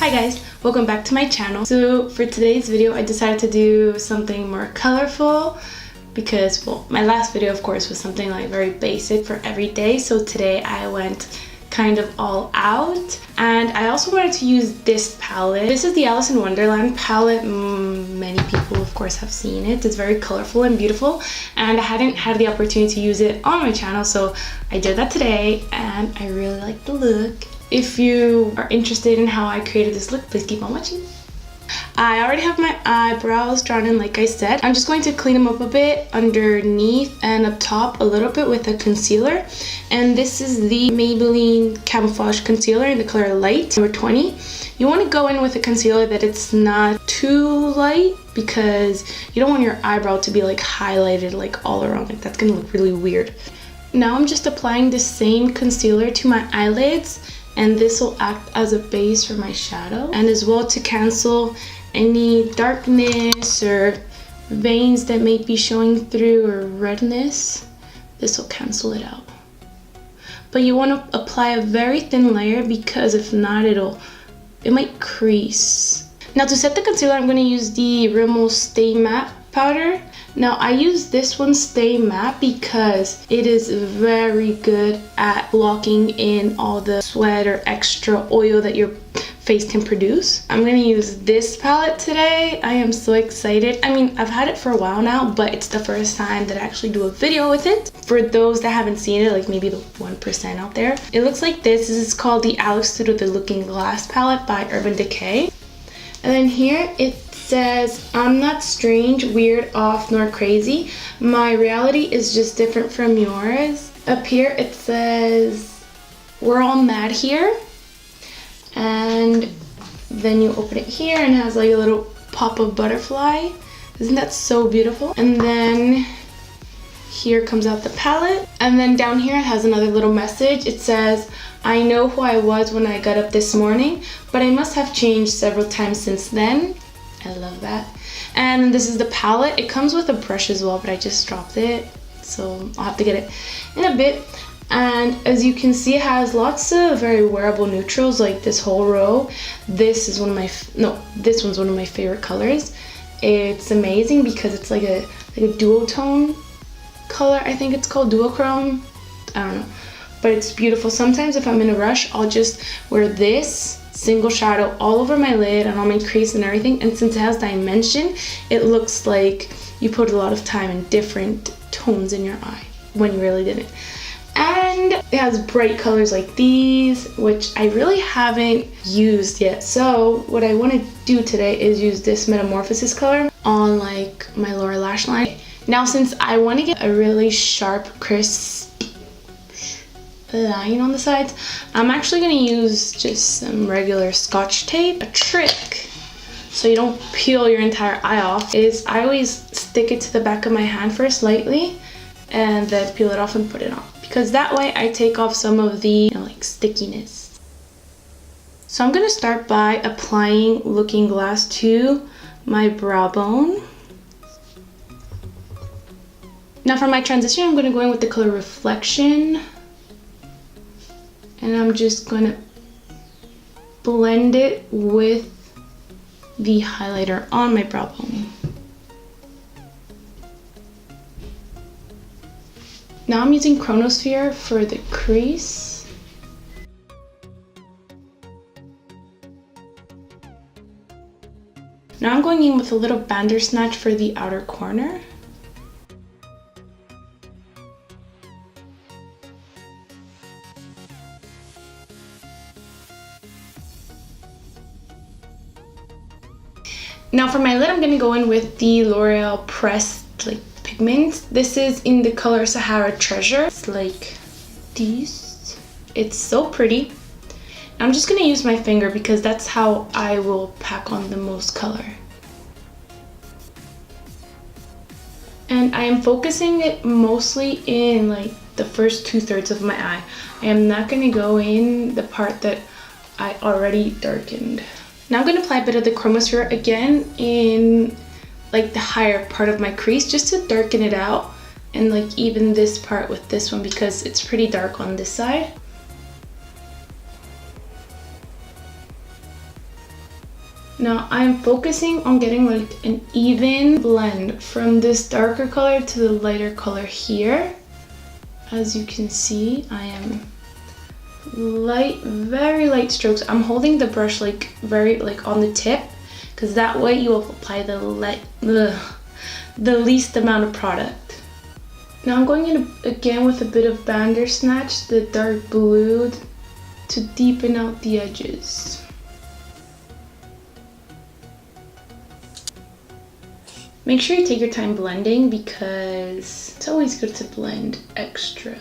Hi guys, welcome back to my channel. So for today's video I decided to do something more colorful because, well, my last video of course was something like very basic for every day. So today I went kind of all out, and I also wanted to use this palette. This is the Alice in Wonderland palette. Many people of course have seen it. It's very colorful and beautiful, and I hadn't had the opportunity to use it on my channel, so I did that today and I really like the look. If you are interested in how I created this look, please keep on watching. I already have my eyebrows drawn in, like I said. I'm just going to clean them up a bit underneath and up top a little bit with a concealer. And this is the Maybelline Camouflage Concealer in the color Light, number 20. You want to go in with a concealer that it's not too light because you don't want your eyebrow to be like highlighted like all around. Like that's going to look really weird. Now I'm just applying the same concealer to my eyelids, and this will act as a base for my shadow, and as well to cancel any darkness or veins that may be showing through or redness. This will cancel it out. But you want to apply a very thin layer because if not it might crease. Now to set the concealer, I'm going to use the Rimmel Stay Matte powder. Now I use this one, Stay Matte, because it is very good at blocking in all the sweat or extra oil that your face can produce. I'm going to use this palette today. I am so excited. I mean, I've had it for a while now, but it's the first time that I actually do a video with it. For those that haven't seen it, like maybe the 1% out there, it looks like this. This is called the Alex Through the Looking Glass palette by Urban Decay. And then here it says, I'm not strange, weird, off, nor crazy. My reality is just different from yours. Up here it says, we're all mad here. And then you open it here and it has like a little pop of butterfly. Isn't that so beautiful? And then here comes out the palette. And then down here it has another little message. It says, I know who I was when I got up this morning, but I must have changed several times since then. I love that. And this is the palette. It comes with a brush as well, but I just dropped it, so I'll have to get it in a bit. And as you can see, it has lots of very wearable neutrals, like this whole row. This is one of my this one's one of my favorite colors. It's amazing because it's like a duotone color. I think it's called duochrome. I don't know, but it's beautiful. Sometimes if I'm in a rush, I'll just wear this single shadow all over my lid and on my crease and everything, and since it has dimension, it looks like you put a lot of time in different tones in your eye when you really didn't. And it has bright colors like these, which I really haven't used yet. So what I want to do today is use this Metamorphosis color on like my lower lash line. Now since I want to get a really sharp, crisp line on the sides, I'm actually going to use just some regular Scotch tape. A trick so you don't peel your entire eye off is I always stick it to the back of my hand first lightly and then peel it off and put it on, because that way I take off some of the like stickiness. So I'm going to start by applying Looking Glass to my brow bone. Now for my transition, I'm going to go in with the color Reflection. And I'm just going to blend it with the highlighter on my brow bone. Now I'm using Chronosphere for the crease. Now I'm going in with a little Bandersnatch for the outer corner. Now for my lid, I'm going to go in with the L'Oreal Pressed like pigment. This is in the color Sahara Treasure. It's like this. It's so pretty. I'm just going to use my finger because that's how I will pack on the most color. And I am focusing it mostly in like the first 2/3 of my eye. I am not going to go in the part that I already darkened. Now I'm going to apply a bit of the Chromosphere again in like the higher part of my crease just to darken it out and like even this part with this one because it's pretty dark on this side. Now I'm focusing on getting like an even blend from this darker color to the lighter color here. As you can see, I am light, very light strokes. I'm holding the brush like very like on the tip, because that way you will apply the least amount of product. Now I'm going in again with a bit of Bandersnatch, the dark blue, to deepen out the edges. Make sure you take your time blending, because it's always good to blend extra.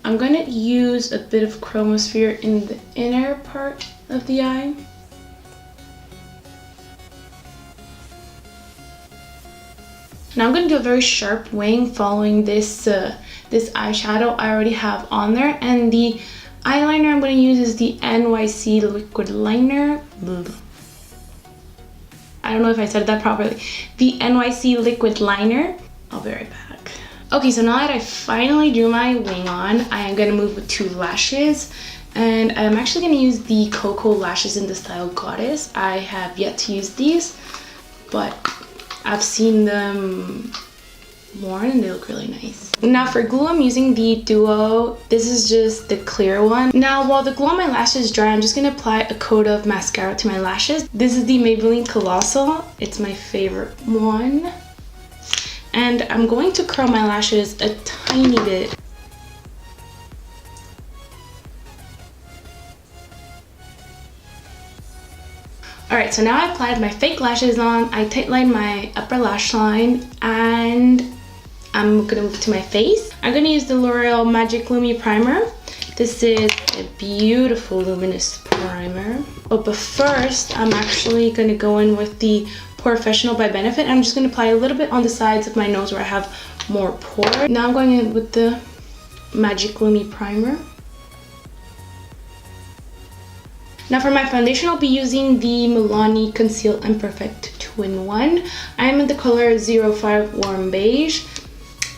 I'm going to use a bit of Chromosphere in the inner part of the eye. Now I'm going to do a very sharp wing following this eyeshadow I already have on there, and the eyeliner I'm going to use is the NYC liquid liner. I don't know if I said that properly. The NYC liquid liner. I'll be right back. Okay, so now that I finally drew my wing on, I am going to move with 2 lashes. And I'm actually going to use the Cocoa lashes in the style Goddess. I have yet to use these, but I've seen them worn and they look really nice. Now for glue, I'm using the Duo. This is just the clear one. Now while the glue on my lashes dry, I'm just going to apply a coat of mascara to my lashes. This is the Maybelline Colossal. It's my favorite one. And I'm going to curl my lashes a tiny bit. Alright, so now I applied my fake lashes on, I tightlined my upper lash line, and I'm gonna move to my face. I'm gonna use the L'Oreal Magic Lumi Primer. This is a beautiful luminous primer. But first, I'm actually gonna go in with the Professional by Benefit. I'm just gonna apply a little bit on the sides of my nose where I have more pore. Now I'm going in with the Magic Lumi Primer. Now for my foundation, I'll be using the Milani Conceal and Perfect 2-in-1. I'm in the color 05 Warm Beige.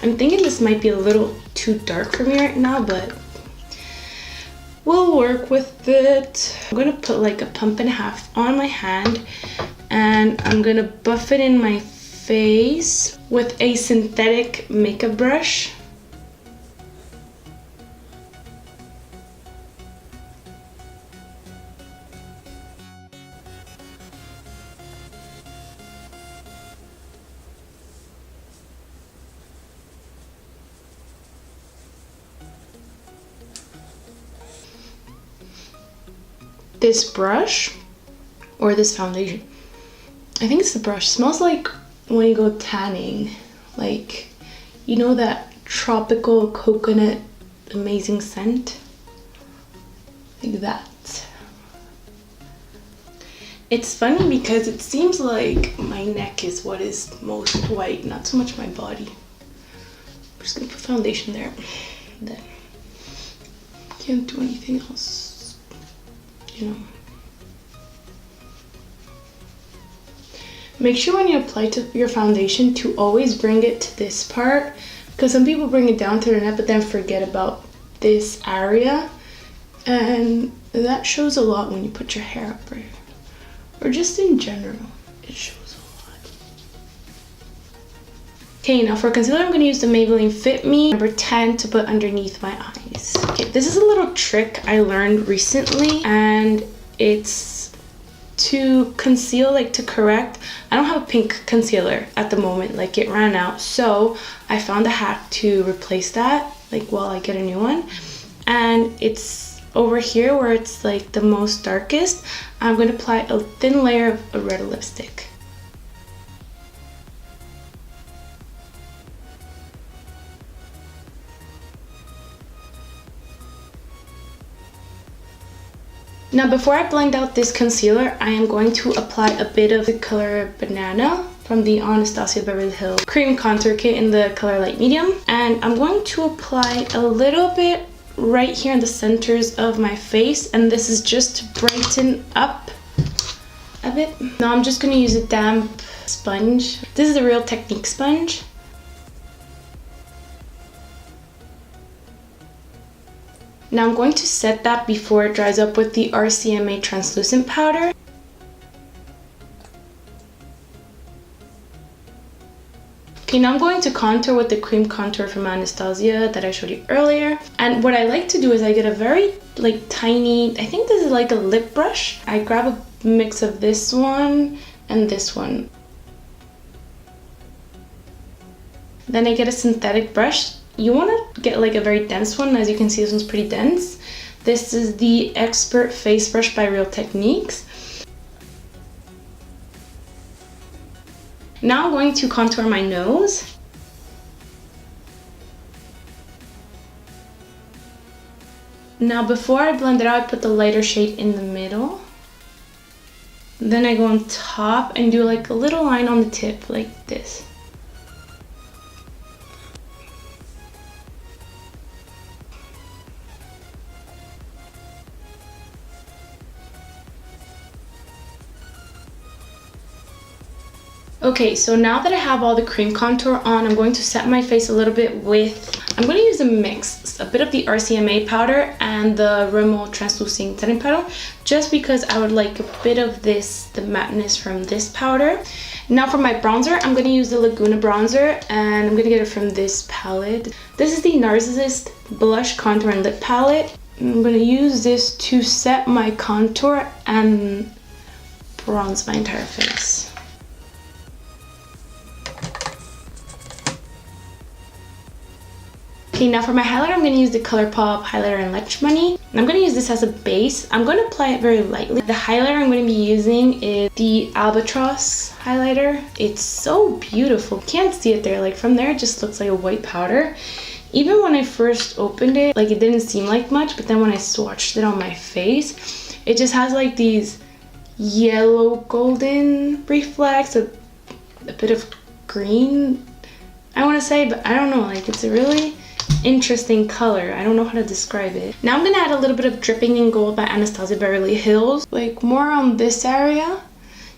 I'm thinking this might be a little too dark for me right now, but we'll work with it. I'm gonna put like a pump and a half on my hand, and I'm gonna buff it in my face with a synthetic makeup brush. This brush, or this foundation, I think it's the brush, smells like when you go tanning, like, you know that tropical coconut amazing scent, like that. It's funny because it seems like my neck is what is most white, not so much my body. I'm just gonna put foundation there, and then can't do anything else. You know. Make sure when you apply your foundation to always bring it to this part, because some people bring it down to their neck but then forget about this area, and that shows a lot when you put your hair up, or just in general, it shows a lot. Okay, now for concealer, I'm going to use the Maybelline Fit Me number 10 to put underneath my eyes. Okay, this is a little trick I learned recently, and it's to conceal, like to correct. I don't have a pink concealer at the moment, like it ran out, so I found a hack to replace that, like while I get a new one. And it's over here where it's like the most darkest. I'm going to apply a thin layer of a red lipstick. Now before I blend out this concealer, I am going to apply a bit of the color Banana from the Anastasia Beverly Hills Cream Contour Kit in the color Light Medium. And I'm going to apply a little bit right here in the centers of my face, and this is just to brighten up a bit. Now I'm just going to use a damp sponge. This is a Real Technique sponge. Now I'm going to set that before it dries up with the RCMA translucent powder. Okay, now I'm going to contour with the cream contour from Anastasia that I showed you earlier. And what I like to do is I get a very like tiny, I think this is like a lip brush. I grab a mix of this one and this one. Then I get a synthetic brush. You want to get like a very dense one. As you can see, this one's pretty dense. This is the Expert Face Brush by Real Techniques. Now I'm going to contour my nose. Now before I blend it out, I put the lighter shade in the middle. Then I go on top and do like a little line on the tip, like this. Okay, so now that I have all the cream contour on, I'm going to set my face a little bit with, I'm going to use a mix, a bit of the RCMA powder and the Rimmel Translucent Setting Powder, just because I would like a bit of this, the matteness from this powder. Now for my bronzer, I'm going to use the Laguna bronzer, and I'm going to get it from this palette. This is the Narcissist Blush Contour and Lip Palette. I'm going to use this to set my contour and bronze my entire face. Okay, now for my highlighter, I'm going to use the ColourPop highlighter in Lunch Money. And I'm going to use this as a base. I'm going to apply it very lightly. The highlighter I'm going to be using is the Albatross highlighter. It's so beautiful. You can't see it there. Like from there, it just looks like a white powder. Even when I first opened it, like it didn't seem like much. But then when I swatched it on my face, it just has like these yellow golden reflex, a bit of green, I want to say, but I don't know. Like it's a really interesting color. I don't know how to describe it. Now I'm gonna add a little bit of Dripping in Gold by Anastasia Beverly Hills, like more on this area,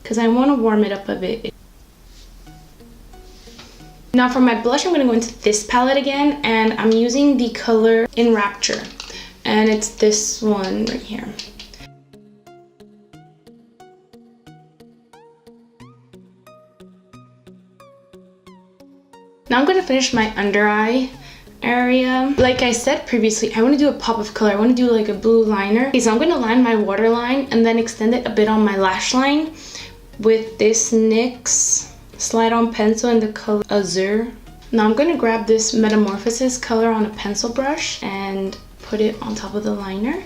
because I want to warm it up a bit. Now for my blush, I'm gonna go into this palette again, and I'm using the color In Rapture, and it's this one right here. Now I'm gonna finish my under eye area. Like I said previously, I want to do a pop of color. I want to do like a blue liner. Okay, so I'm going to line my waterline and then extend it a bit on my lash line with this NYX slide on pencil in the color Azure. Now I'm going to grab this Metamorphosis color on a pencil brush and put it on top of the liner.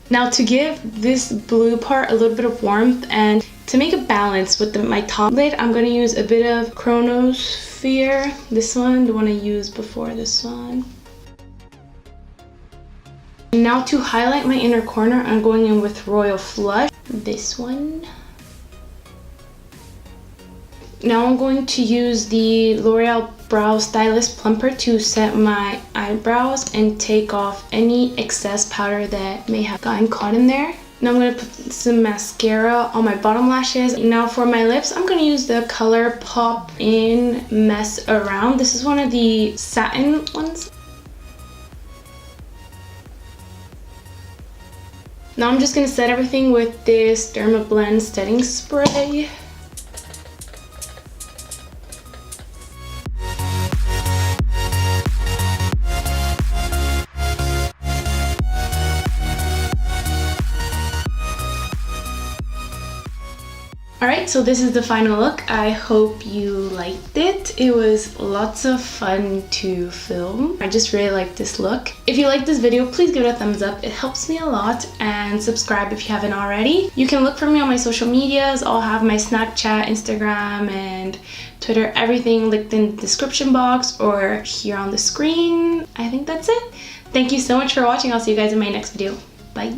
Now to give this blue part a little bit of warmth and to make a balance with my top lid, I'm going to use a bit of Chronosphere. This one, the one I used before this one. Now to highlight my inner corner, I'm going in with Royal Flush. This one. Now I'm going to use the L'Oreal Brow Stylist Plumper to set my eyebrows and take off any excess powder that may have gotten caught in there. Now I'm going to put some mascara on my bottom lashes. Now for my lips, I'm going to use the ColourPop in Mess Around. This is one of the satin ones. Now I'm just going to set everything with this Dermablend setting spray. Alright, so this is the final look. I hope you liked it. It was lots of fun to film. I just really like this look. If you like this video, please give it a thumbs up. It helps me a lot, and subscribe if you haven't already. You can look for me on my social medias. I'll have my Snapchat, Instagram, and Twitter, everything linked in the description box or here on the screen. I think that's it. Thank you so much for watching. I'll see you guys in my next video. Bye.